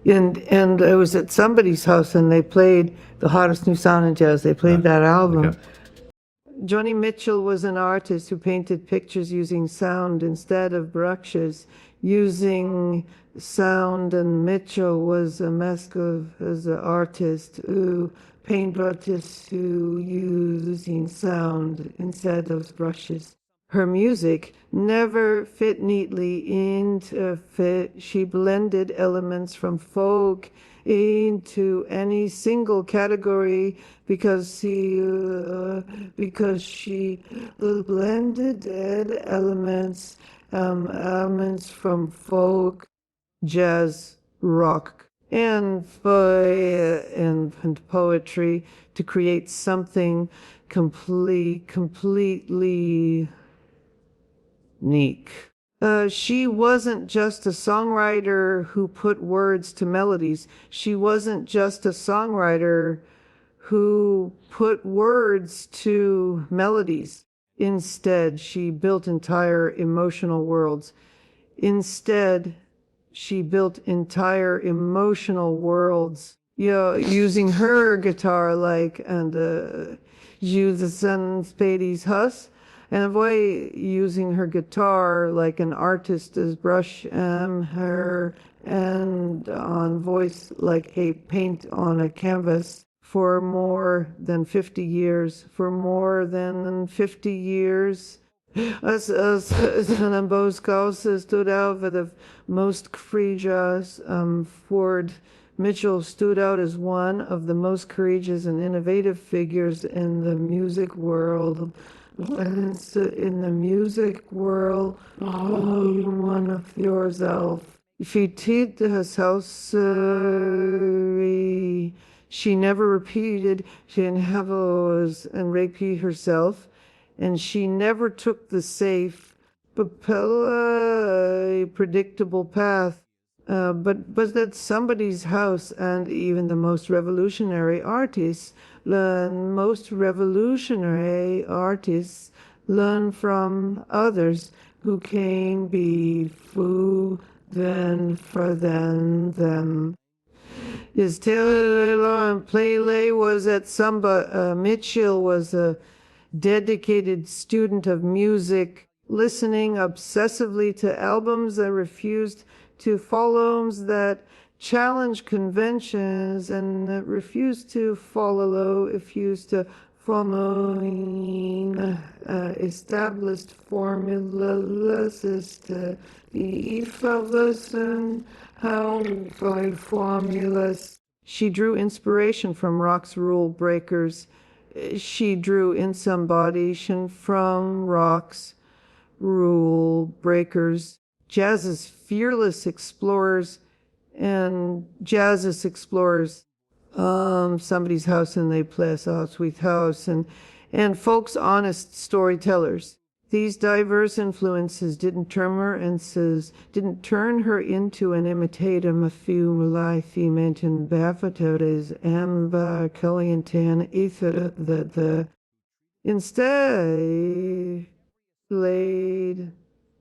And I was at somebody's house and they played the hottest new sound in jazz. They played that album. Okay. Joni Mitchell was an artist who painted pictures using sound instead of brushes, using sound, and Mitchell was a mask of as an artist who paint artists who using sound instead of brushes. Her music never fit neatly into fit. She blended elements from folk into any single category because she blended elements from folk, jazz, rock, and poetry to create something completely unique. She wasn't just a songwriter who put words to melodies. She wasn't just a songwriter who put words to melodies. Instead, she built entire emotional worlds. Using her guitar use the Sun Spady's Huss, and avoid using her guitar like an artist's brush her and on voice like a paint on a canvas. For more than 50 years, Boskaus stood out for the most courageous. Ford Mitchell stood out as one of the most courageous and innovative figures in the music world. One of yourself. She did herself. She never repeated. She didn't have and repeat herself, and she never took the safe, predictable path. But at somebody's house, and even the most revolutionary artists learn from others who came before them. His Taylor and Playlay was at Samba. Mitchell was a dedicated student of music, listening obsessively to albums that refused to follow, that challenged conventions, and that refused to follow established formulas. Formulas. She drew inspiration from rock's rule breakers. She drew inspiration from rock's rule breakers. Jazz's fearless explorers. Somebody's house and they play a sweet house, and folks' honest storytellers. These diverse influences didn't turn her into an imitatum of few life mentioned Baffatodes and Kelly and Tan ether the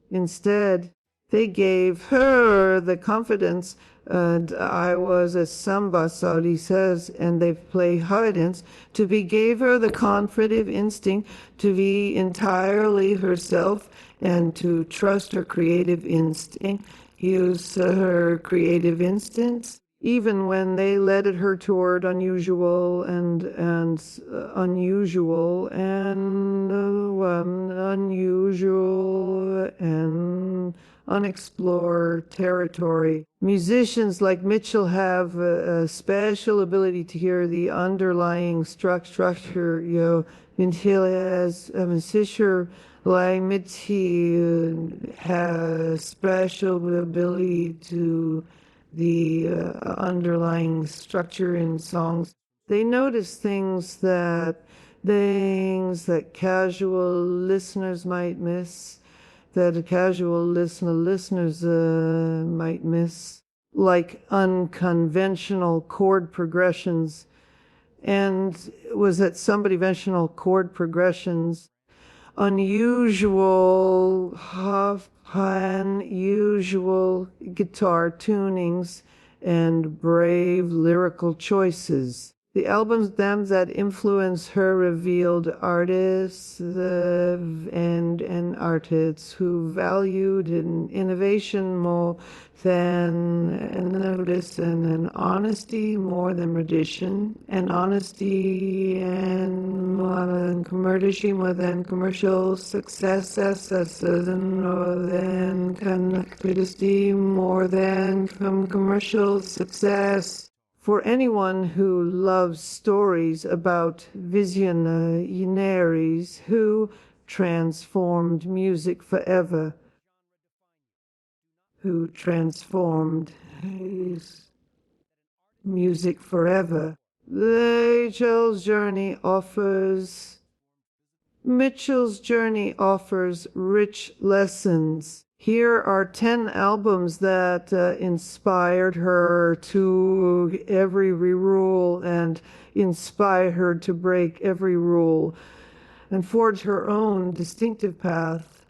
instead they gave her the confidence, and I was a samba, Saudi says, and they play hidance, gave her the confident instinct to be entirely herself and to trust her creative instinct, use her creative instincts, even when they led her toward unusual and unexplored territory. Musicians like Mitchell have a special ability to hear the underlying structure, until as a musician like Mitchell has special ability to the underlying structure in songs. They notice things that casual listeners might miss, might miss, like unconventional chord progressions, and was that somebody conventional chord progressions, unusual guitar tunings, and brave lyrical choices. The albums that influenced her revealed artists and artists who valued innovation more than notice and honesty more than tradition, and honesty and more than commercial success, more than connectivity more than commercial success. For anyone who loves stories about visionaries who transformed music forever, Mitchell's journey offers rich lessons. Here are 10 albums that inspired her to every rule and inspire her to break every rule and forge her own distinctive path.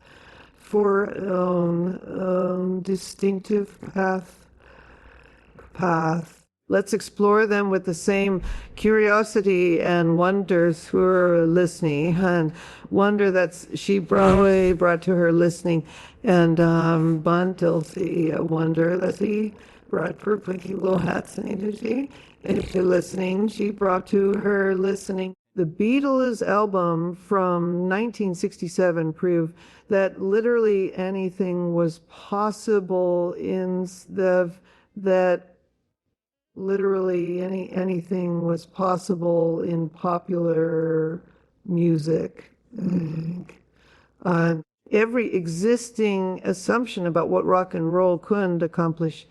Let's explore them with the same curiosity and wonder through her listening, and wonder that she brought to her listening, and Bantilsi, wonder that she brought perpetual hats and energy into listening. She brought to her listening. The Beatles album from 1967 proved that literally anything was possible anything was possible in popular music. Every existing assumption about what rock and roll could accomplish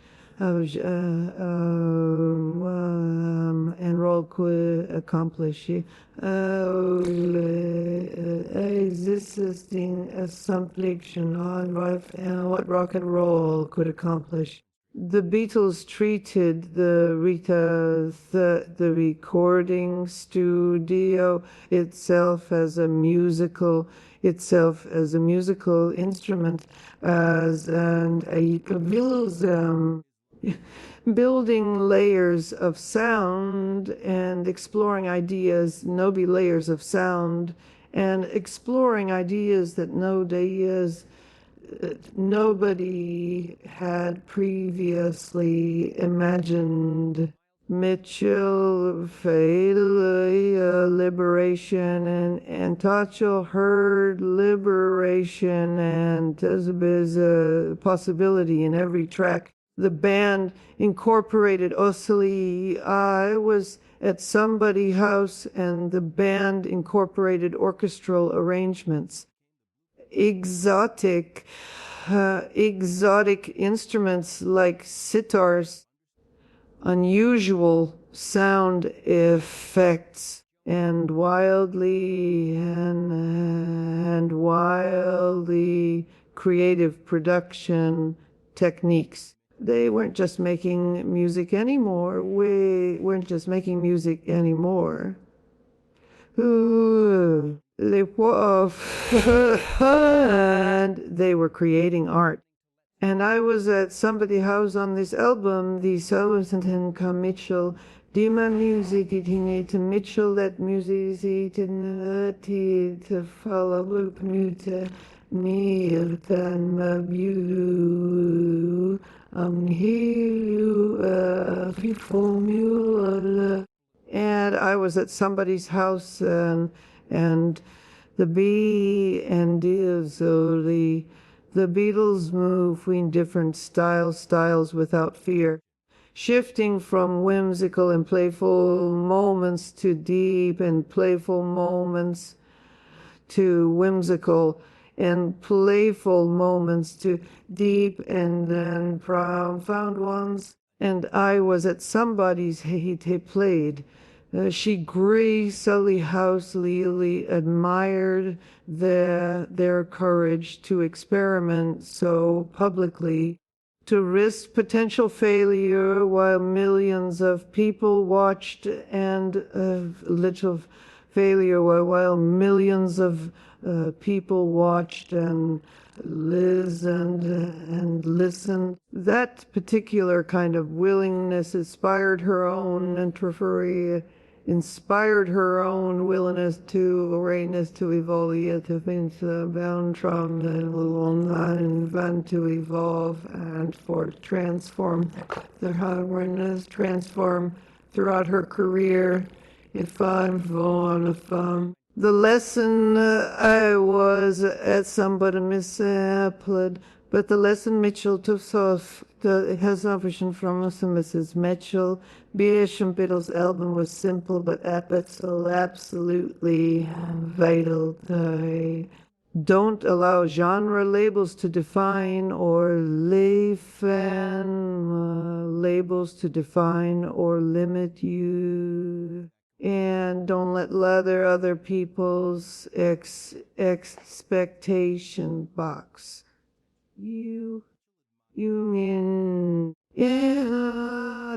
existing assumption on what rock and roll could accomplish. The Beatles treated the recording studio itself as a musical instrument, and a building layers of sound and exploring ideas, layers of sound, and exploring ideas that nobody had previously imagined. Mitchell fatal liberation and Tatchell heard liberation, and there's a possibility in every track. The band incorporated Osili. I was at somebody's house and the band incorporated orchestral arrangements. Exotic instruments like sitars, unusual sound effects, and wildly creative production techniques. They weren't just making music anymore. We weren't just making music anymore. And they were creating art. And I was at somebody's house on this album, the Sullivan Mitchell, Dima music, to Mitchell, that music, to follow Muta, Milton, Mabu, here, formula. And I was at somebody's house, and the Beatles move between different styles without fear, shifting from whimsical and playful moments to deep and playful moments to whimsical and playful moments to deep and profound ones. And I was at somebody's, he played. She gracefully, housely admired their courage to experiment so publicly, to risk potential failure while millions of people watched, and little failure while millions of people watched and listened. That particular kind of willingness inspired her own introversion, inspired her own willingness to readiness to evolve, to things bound from the online event to evolve and for transform their awareness, transform throughout her career. If the lesson I was at somebody misapplied, but the lesson Mitchell took off has a vision from Mrs. Mitchell. B.A. Schumpeter's album was simple but absolutely vital. Don't allow genre labels to define or labels to define or limit you. And don't let other people's expectation box you. Yeah,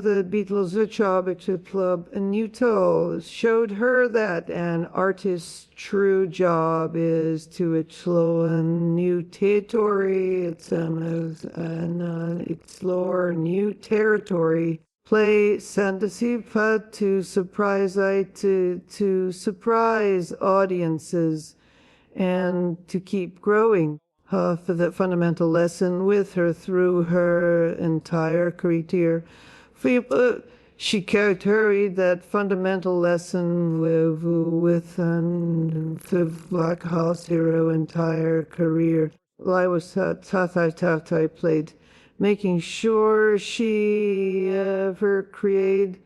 the Beatles' Chobbitt Club in Utah showed her that an artist's true job is to explore new territory. Explore new territory. Play Sandasipa to surprise audiences and to keep growing. For the fundamental lesson with her through her entire career. She carried that fundamental lesson with the Black House Hero entire career. Well, I was tough, I played, making sure she ever created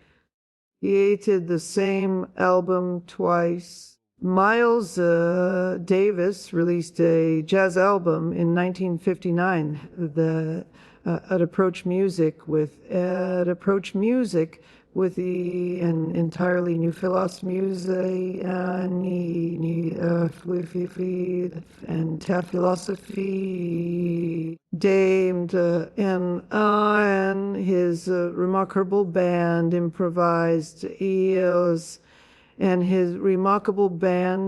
the same album twice. Miles Davis released a jazz album in 1959, at Approach Music with an entirely new philosophy and philosophy. Damed and his remarkable band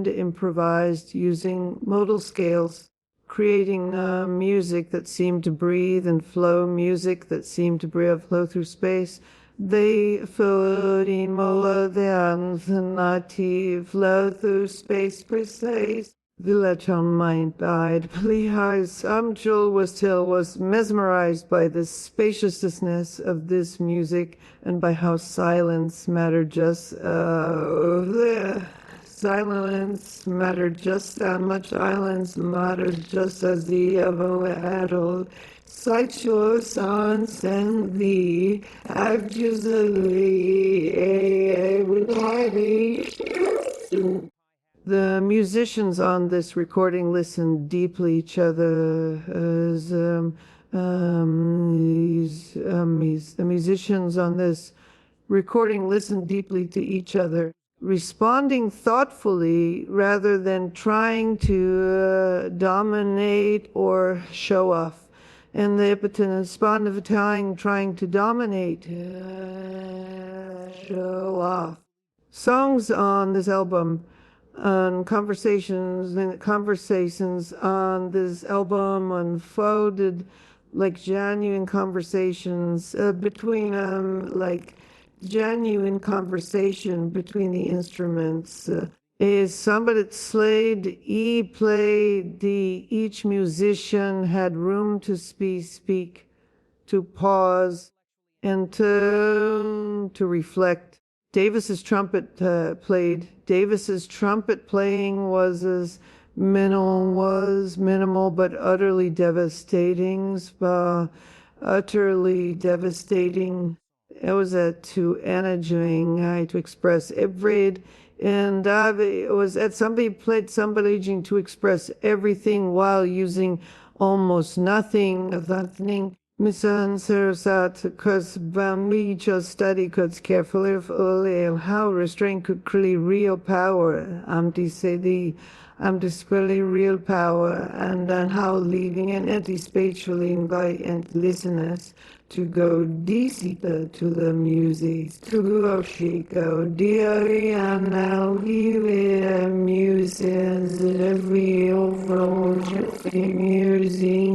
improvised using modal scales, creating music that seemed to breathe and flow, music that seemed to flow through space. They flowed in mola native flow through space precise. Village on my died. Please, Joel was mesmerized by the spaciousness of this music and by how silence mattered just silence mattered just how much silence mattered just as the adult sideshow sounds and the the musicians on this recording listened deeply each other as the musicians on this recording listened deeply to each other, responding thoughtfully rather than trying to dominate or show off. And the respond of trying to dominate, show off. Songs on this album conversations on this album unfolded like genuine conversations between the instruments. Is somebody played, each musician had room to speak, to pause, and to reflect. Davis's trumpet playing was minimal but utterly devastating. It was too energetic to express every. And it was somebody to express everything while using almost nothing of that thing. Misan Sarasat, because we just study cuts carefully of early how restraint could create real power. I'm display real power, and then how leaving an anti-spatially invite and listeners to go deeper to the music, to go Chico, dear, and now we wear musicians, every overall music,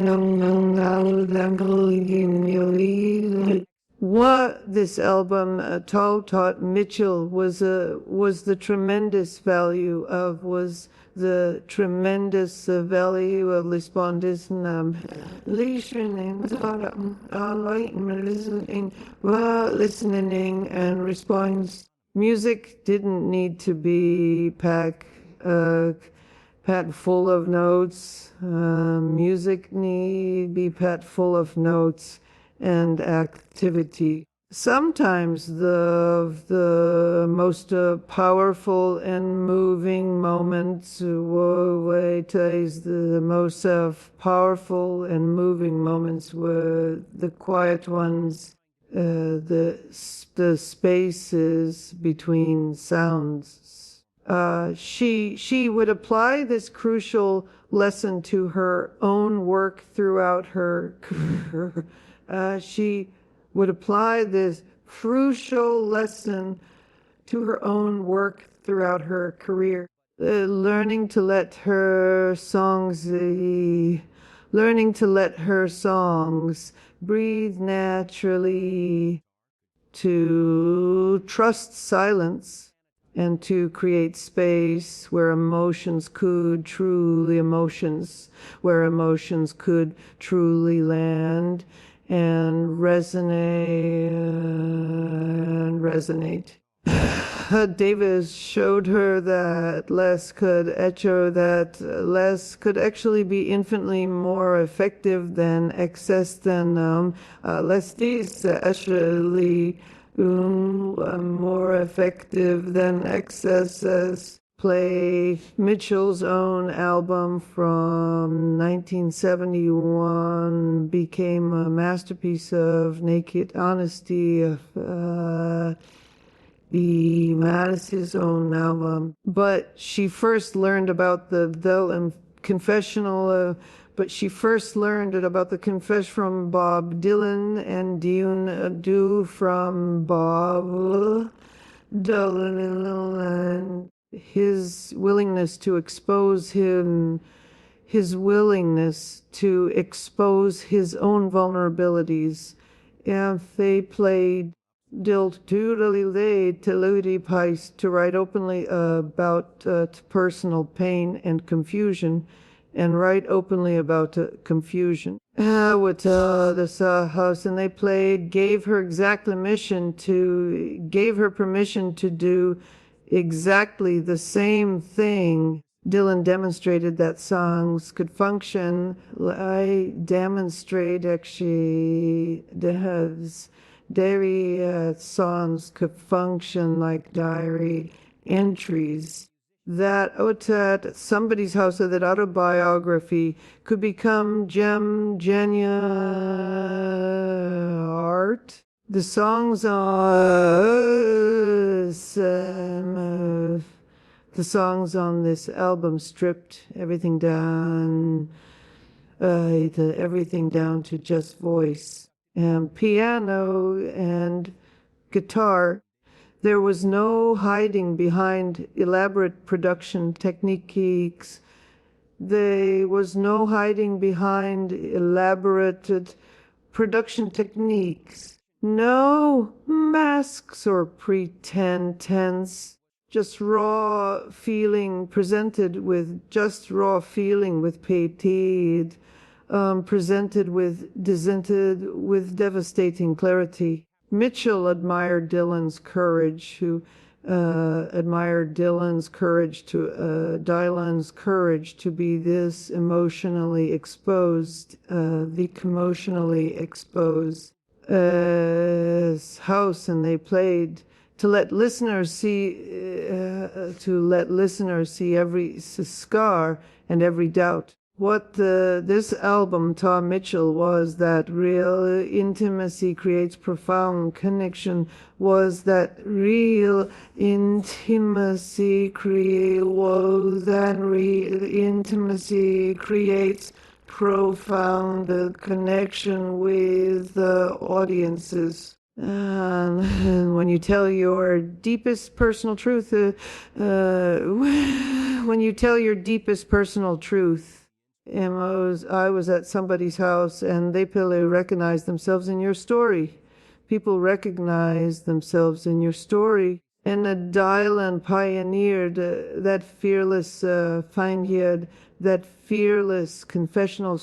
what this album taught Mitchell was the tremendous value of listening, listening and response. Music didn't need to be packed full of notes. Music need be packed full of notes and activity. Sometimes the most powerful and moving moments were the most powerful and moving moments were the quiet ones, the spaces between sounds. She would apply this crucial lesson to her own work throughout her career. She would apply this crucial lesson to her own work throughout her career. Learning to let her songs breathe naturally, to trust silence, and to create space where emotions could truly land and resonate. Davis showed her that less could actually be infinitely more effective than excess less is actually more effective than excesses. Play Mitchell's own album from 1971 became a masterpiece of naked honesty of the Mattis's own album. But she first learned about the confessional from Bob Dylan and Dune from Bob Dylan, and his willingness to expose his own vulnerabilities. And they played Dilt Doodly Teludi Pice to write openly about personal pain and confusion, and write openly about confusion. With this house, and they gave her permission to do exactly the same thing. Dylan demonstrated that songs could function. I demonstrate actually diary songs could function like diary entries. That at somebody's house, or that autobiography could become genuine art. The songs on this album stripped everything down to just voice and piano and guitar. There was no hiding behind elaborate production techniques. There was no hiding behind elaborate production techniques. No masks or pretense. Just raw feeling presented with paid, presented with devastating clarity. Mitchell admired Dylan's courage to be this emotionally exposed, house, and they played to let listeners see every scar and every doubt. what this album taught Mitchell was that real intimacy creates profound connection, was that real intimacy creates profound connection with audiences. And when you tell your deepest personal truth, when you tell your deepest personal truth, I was at somebody's house and they probably recognized themselves in your story. People recognize themselves in your story. And Dylan pioneered that fearless that fearless confessional